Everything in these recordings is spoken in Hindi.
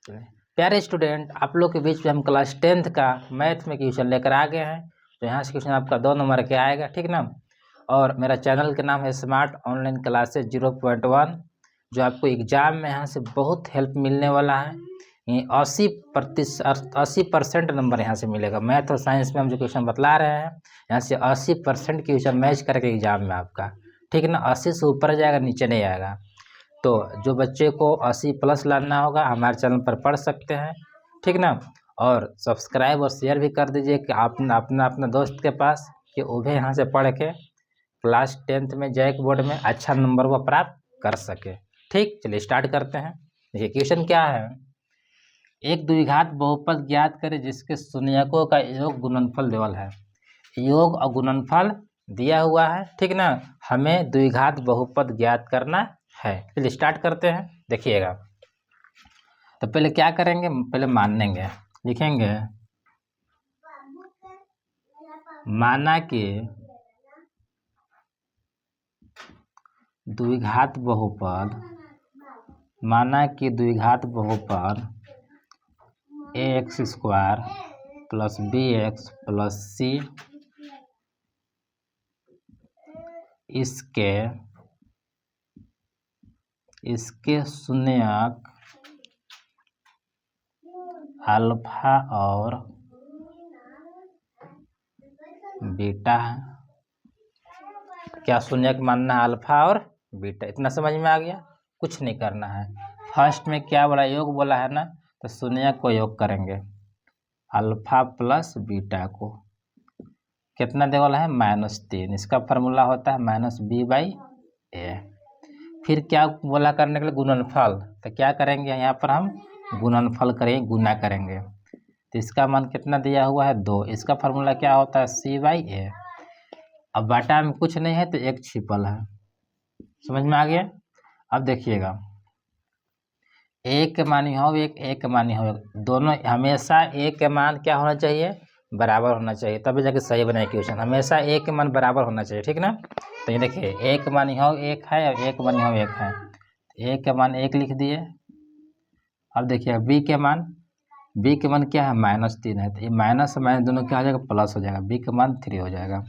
प्यारे स्टूडेंट, आप लोग के बीच में हम क्लास 10th का मैथ में क्वेश्चन लेकर आ गए हैं। तो यहाँ से क्वेश्चन आपका 2 नंबर के आएगा, ठीक ना। और मेरा चैनल का नाम है स्मार्ट ऑनलाइन क्लासेस 0.1, जो आपको एग्जाम में यहाँ से बहुत हेल्प मिलने वाला है। ये 80% नंबर यहाँ से मिलेगा। मैथ और साइंस में हम जो क्वेश्चन बतला रहे हैं, यहाँ से 80% क्वेश्चन मैच करके एग्जाम में आपका, ठीक ना। 80 से ऊपर जाएगा, नीचे नहीं आएगा। तो जो बच्चे को 80+ लाना होगा हमारे चैनल पर पढ़ सकते हैं, ठीक ना। और सब्सक्राइब और शेयर भी कर दीजिए कि आप अपना दोस्त के पास, कि वो भी यहाँ से पढ़ के क्लास 10th में जैक बोर्ड में अच्छा नंबर वो प्राप्त कर सके। ठीक, चलिए स्टार्ट करते हैं। देखिए क्वेश्चन क्या है। एक द्विघात बहुपद ज्ञात करें जिसके शून्यकों का योग गुणनफल देवल है। योग और गुणनफल दिया हुआ है, ठीक ना। हमें द्विघात बहुपद ज्ञात करना है। चलिए स्टार्ट करते हैं। देखिएगा, तो पहले क्या करेंगे, पहले मान लेंगे, लिखेंगे माना कि द्विघात बहुपद, माना कि द्विघात बहुपद ax² + bx + c इसके शून्यक अल्फा और बीटा है। क्या शून्यक मानना है? अल्फा और बीटा। इतना समझ में आ गया। कुछ नहीं करना है। फर्स्ट में क्या बोला, योग बोला है ना, तो शून्यक को योग करेंगे, अल्फा प्लस बीटा को। कितना दे वाला है? -3। इसका फार्मूला होता है -b/a। फिर क्या बोला करने के लिए? गुणनफल। तो क्या करेंगे, यहाँ पर हम गुणनफल करेंगे, गुना करेंगे। तो इसका मान कितना दिया हुआ है? 2। इसका फार्मूला क्या होता है? c/a। अब बाटा में कुछ नहीं है तो एक छिपल है। समझ में आ गया। अब देखिएगा, एक मानी हो एक, एक मानी हो, दोनों हमेशा एक के मान क्या होना चाहिए? बराबर होना चाहिए, तभी जाके सही बने क्वेश्चन। हमेशा एक के मान बराबर होना चाहिए, ठीक ना। तो ये देखिए, एक मानी हो एक है और एक मानी हो एक है। एक के मान 1 लिख दिए। अब देखिए b के मान, b के मान क्या है? -3 है। तो ये माइनस माइनस दोनों क्या हो जाएगा? प्लस हो जाएगा। b के मान 3 हो जाएगा।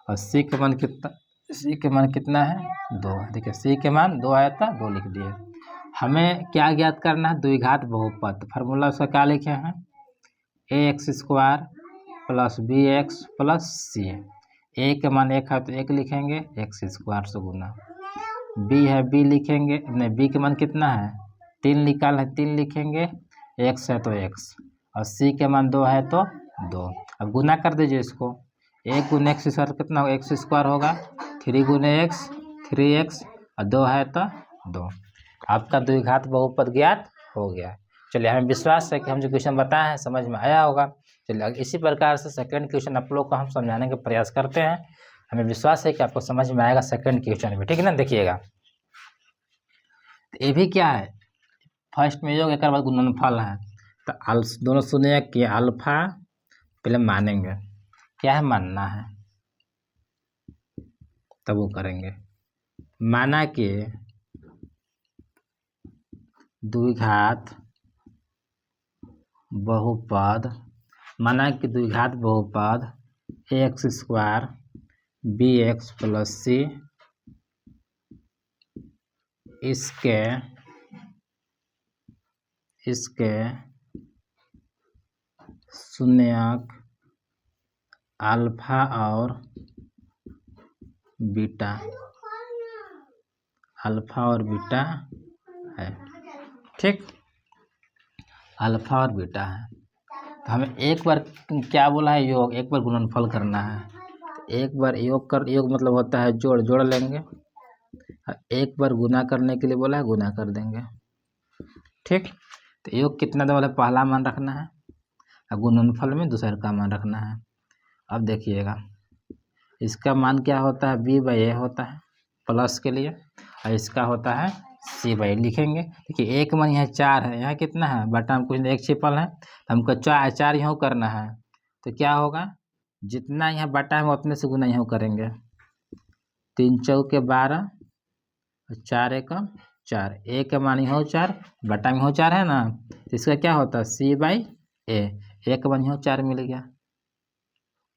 और c के मान कितना? c के मान कितना है? 2। देखिए c के मान 2 आया था, 2 लिख दिए। हमें क्या ज्ञात करना है? द्विघात बहुपद। फार्मूला उसका क्या लिखे हैं? ax² + bx + c। a के मान 1 है तो 1 लिखेंगे, x² से गुना। b है, b लिखेंगे, नहीं b के मान कितना है? 3 निकाल है, 3 लिखेंगे, x है तो x। और c के मान 2 है तो 2। अब गुना कर दीजिए इसको। 1 × x² कितना होगा? x² होगा। 3 × x 3x, और 2 है तो 2। आपका द्विघात बहुपद ज्ञात हो गया। चलिए, हमें विश्वास है कि हम जो क्वेश्चन बताए हैं समझ में आया होगा। चलिए, इसी प्रकार से सेकंड क्वेश्चन आप लोग को हम समझाने का प्रयास करते हैं। हमें विश्वास है कि आपको समझ में आएगा सेकंड क्वेश्चन भी, ठीक है ना। देखिएगा, ये भी क्या है? फर्स्ट में योग, एक बाद गुणनफल है। तो दोनों शून्य कि अल्फा पहले मानेंगे, क्या है मानना है, तब वो करेंगे। माना कि द्विघात बहुपद, माना कि द्विघात बहुपद ax² bx + c इसके शून्यक अल्फा और बीटा, अल्फा और बीटा है, ठीक। अल्फा और बीटा है। तो हमें एक बार क्या बोला है? योग। एक बार गुणनफल करना है। एक बार योग मतलब होता है जोड़ लेंगे। एक बार गुना करने के लिए बोला है, गुना कर देंगे, ठीक। तो योग कितना दे वाला? पहला मान रखना है, और गुणनफल में दूसरे का मान रखना है। अब देखिएगा, इसका मान क्या होता है? b/a होता है प्लस के लिए, और इसका होता है c/a। लिखेंगे। देखिए, एक मान यहाँ 4 है, यहाँ कितना है? बटा में कुछ एक छिपल है, तो हमको 4 यहाँ करना है। तो क्या होगा? जितना यहाँ बटा है उतने से गुना यहाँ करेंगे। 3 × 4 = 12, 4 × 1 = 4, ए का मान यहाँ 4 बटा में हो 4 है ना, तो इसका क्या होता है C/A, ए का मान यहाँ 4 मिल गया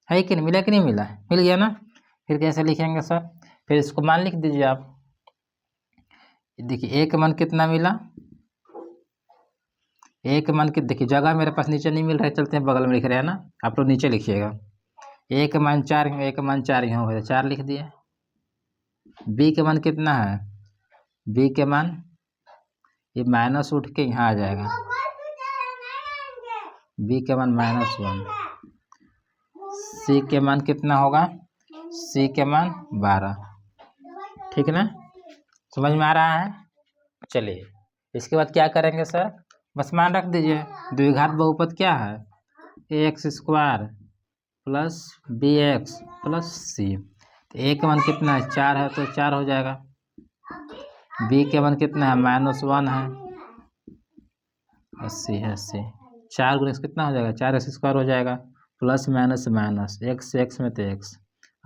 है कि नहीं, मिला कि नहीं मिला, मिल गया ना। फिर कैसे लिखेंगे सर, फिर इसको मान लिख दीजिए आप। देखिए ए का मान कितना मिला, ए का मान देखिए जगह मेरे पास नीचे नहीं मिल रहा है, चलते हैं बगल में लिख रहे हैं ना, आप लोग नीचे लिखिएगा। ए का मान 4, ए का मान 4 यहाँ हो 4 लिख दिए। बी का मान कितना है, बी के मान ये माइनस उठ के यहाँ आ जाएगा, बी के मान -1। सी के मान कितना होगा, सी के मान 12, ठीक ना, समझ में आ रहा है। चलिए इसके बाद क्या करेंगे सर, बस मान रख दीजिए, द्विघात बहुपद क्या है, ax² plus bx plus c। तो ए का मान कितना है 4 है, तो 4 हो जाएगा। बी के मान कितना है -1 है, और सी है c। 4 गुणे कितना हो जाएगा 4x² हो जाएगा, प्लस माइनस माइनस, x से x में तो x,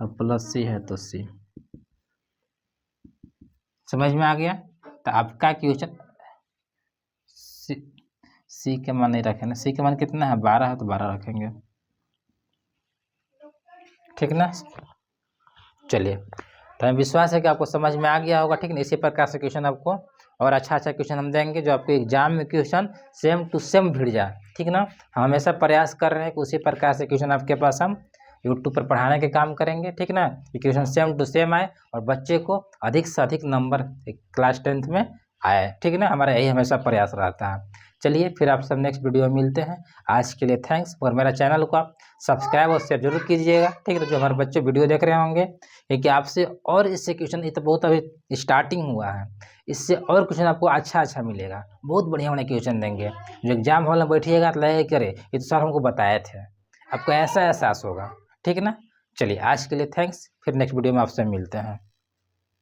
और प्लस c है तो c। समझ में आ गया। तो आपका क्वेश्चन सी के मान नहीं रखें ना, सी के मान कितना है 12 है, तो 12 रखेंगे, ठीक ना। चलिए तो हमें विश्वास है कि आपको समझ में आ गया होगा, ठीक ना। इसी प्रकार से क्वेश्चन आपको और अच्छा क्वेश्चन हम देंगे जो आपको एग्जाम में क्वेश्चन सेम टू सेम भिड़ जाए, ठीक ना। हम हमेशा प्रयास कर रहे हैं कि उसी प्रकार से क्वेश्चन आपके पास हम यूट्यूब पर पढ़ाने के काम करेंगे, ठीक ना। ये क्वेश्चन सेम टू सेम आए और बच्चे को अधिक से अधिक नंबर क्लास 10th में आए, ठीक ना। हमारा यही हमेशा प्रयास रहता है। चलिए फिर आप सब नेक्स्ट वीडियो में मिलते हैं। आज के लिए थैंक्स, और मेरा चैनल को आप सब्सक्राइब और शेयर जरूर कीजिएगा, ठीक है। जो हमारे बच्चे वीडियो देख रहे होंगे, क्योंकि आपसे और इससे क्वेश्चन, ये तो बहुत अभी स्टार्टिंग हुआ है, इससे और क्वेश्चन आपको अच्छा मिलेगा, बहुत बढ़िया बढ़िया क्वेश्चन देंगे। जो एग्जाम हॉल में बैठिएगा तो लगे करे ये तो सर हमको बताए थे, आपको ऐसा एहसास होगा, ठीक है ना। चलिए आज के लिए थैंक्स, फिर नेक्स्ट वीडियो में आपसे मिलते हैं।